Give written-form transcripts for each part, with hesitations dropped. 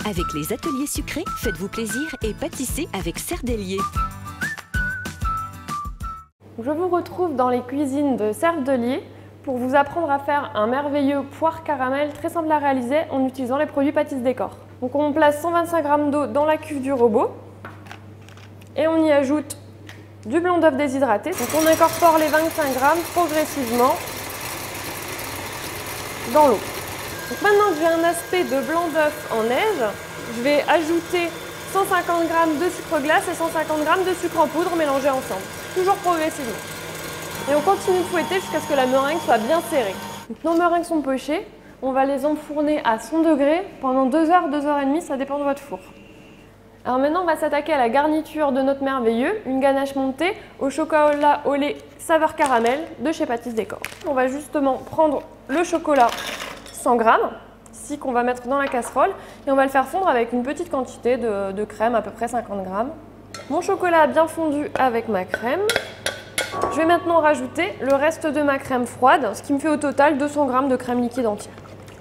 Avec les ateliers sucrés, faites-vous plaisir et pâtissez avec Cerdelier. Je vous retrouve dans les cuisines de Cerdelier pour vous apprendre à faire un merveilleux poire caramel très simple à réaliser en utilisant les produits Pâtisse Décor. Donc on place 125 g d'eau dans la cuve du robot et on y ajoute du blanc d'œuf déshydraté. Donc on incorpore les 25 g progressivement dans l'eau. Donc maintenant que j'ai un aspect de blanc d'œuf en neige, je vais ajouter 150 g de sucre glace et 150 g de sucre en poudre mélangés ensemble, toujours progressivement. Et on continue de fouetter jusqu'à ce que la meringue soit bien serrée. Donc nos meringues sont pochées, on va les enfourner à 100 degrés pendant 2 heures, 2 heures et demie, ça dépend de votre four. Alors maintenant on va s'attaquer à la garniture de notre merveilleux, une ganache montée au chocolat au lait saveur caramel de chez Pâtisse Décor. On va justement prendre le chocolat 100 g, ici qu'on va mettre dans la casserole, et on va le faire fondre avec une petite quantité de crème, à peu près 50 g. Mon chocolat a bien fondu avec ma crème. Je vais maintenant rajouter le reste de ma crème froide, ce qui me fait au total 200 g de crème liquide entière.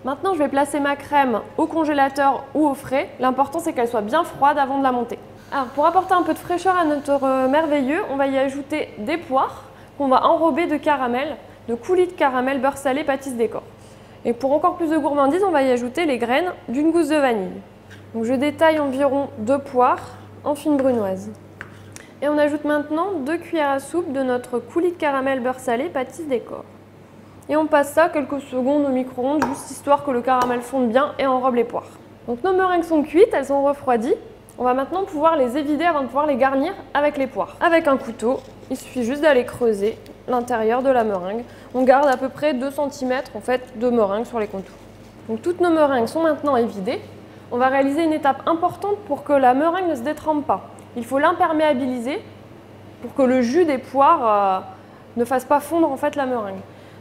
Maintenant, je vais placer ma crème au congélateur ou au frais. L'important, c'est qu'elle soit bien froide avant de la monter. Alors, pour apporter un peu de fraîcheur à notre merveilleux, on va y ajouter des poires qu'on va enrober de caramel, de coulis de caramel beurre salé Pâtisse Décor. Et pour encore plus de gourmandise, on va y ajouter les graines d'une gousse de vanille. Donc, je détaille environ 2 poires en fine brunoise. Et on ajoute maintenant 2 cuillères à soupe de notre coulis de caramel beurre salé Pâtisse Décor. Et on passe ça quelques secondes au micro-ondes, juste histoire que le caramel fonde bien et enrobe les poires. Donc nos meringues sont cuites, elles sont refroidies. On va maintenant pouvoir les évider avant de pouvoir les garnir avec les poires. Avec un couteau, il suffit juste d'aller creuser l'intérieur de la meringue. On garde à peu près 2 cm en fait, de meringue sur les contours. Donc toutes nos meringues sont maintenant évidées. On va réaliser une étape importante pour que la meringue ne se détrempe pas. Il faut l'imperméabiliser pour que le jus des poires ne fasse pas fondre en fait la meringue.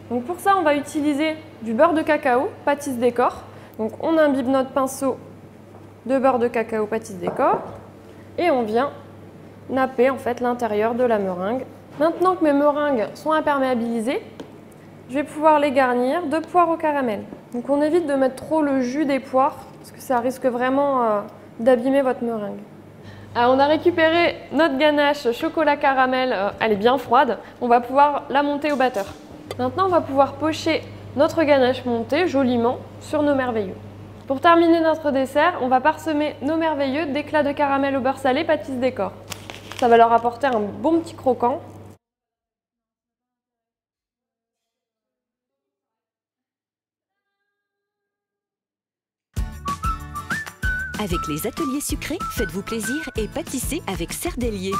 Donc pour ça, on va utiliser du beurre de cacao Pâtisse Décor. Donc on imbibe notre pinceau de beurre de cacao Pâtisse Décor et on vient napper en fait l'intérieur de la meringue. Maintenant que mes meringues sont imperméabilisées, je vais pouvoir les garnir de poires au caramel. Donc on évite de mettre trop le jus des poires parce que ça risque vraiment d'abîmer votre meringue. Alors on a récupéré notre ganache chocolat caramel, elle est bien froide. On va pouvoir la monter au batteur. Maintenant, on va pouvoir pocher notre ganache montée joliment sur nos merveilleux. Pour terminer notre dessert, on va parsemer nos merveilleux d'éclats de caramel au beurre salé Pâtisse Décor. Ça va leur apporter un bon petit croquant. Avec les ateliers sucrés, faites-vous plaisir et pâtissez avec Cerdelier.